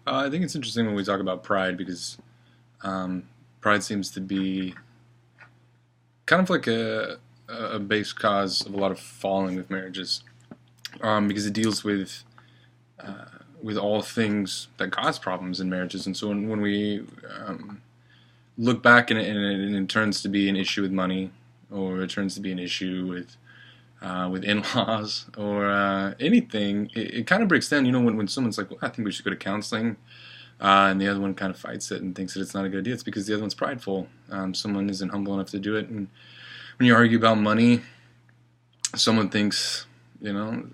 I think it's interesting when we talk about pride because um, pride seems to be kind of like a base cause of a lot of falling with marriages because it deals with all things that cause problems in marriages. And so when we look back and it turns to be an issue with money, or it turns to be an issue with in-laws or anything, it kind of breaks down. You know, when someone's like, well, I think we should go to counseling, and the other one kind of fights it and thinks that it's not a good idea. It's because the other one's prideful. Someone isn't humble enough to do it. And when you argue about money, someone thinks, you know,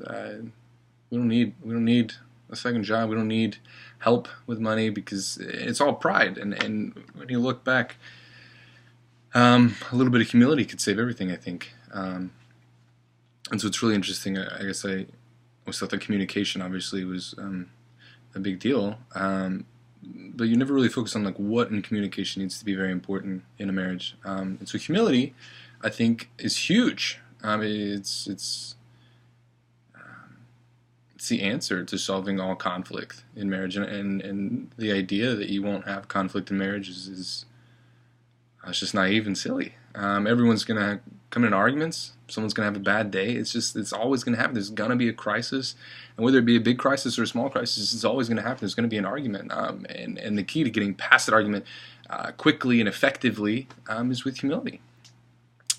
we don't need a second job. We don't need help with money because it's all pride. And when you look back, a little bit of humility could save everything, I think. And so it's really interesting. I guess I always thought that communication obviously was a big deal. But you never really focus on like what in communication needs to be very important in a marriage. And so humility, I think, is huge. It's the answer to solving all conflict in marriage, and the idea that you won't have conflict in marriage is it's just naive and silly. Everyone's gonna come in arguments. Someone's gonna have a bad day. It's always gonna happen. There's gonna be a crisis, and whether it be a big crisis or a small crisis, it's always gonna happen. There's gonna be an argument, and the key to getting past that argument quickly and effectively, is with humility.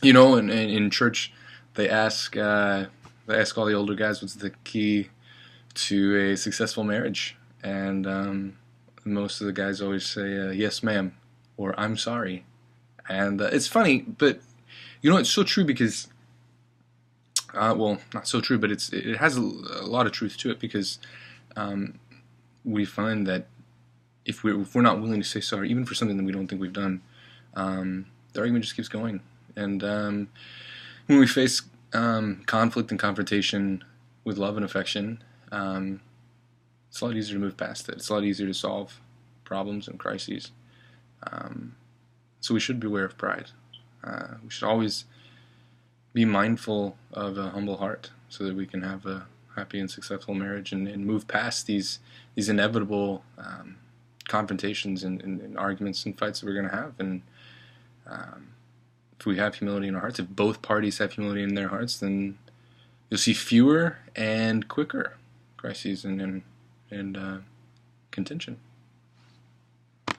You know, and in church, they ask all the older guys, what's the key to a successful marriage? And most of the guys always say, "Yes, ma'am," or "I'm sorry." And it's funny, but you know it's so true because, well, not so true, but it has a lot of truth to it because um, we find that if we're not willing to say sorry, even for something that we don't think we've done, the argument just keeps going. And when we face conflict and confrontation with love and affection, it's a lot easier to move past it. It's a lot easier to solve problems and crises. Um, so we should beware of pride. We should always be mindful of a humble heart so that we can have a happy and successful marriage and move past these inevitable confrontations and arguments and fights that we're going to have. And um, if we have humility in our hearts, if both parties have humility in their hearts, then you'll see fewer and quicker crises and contention.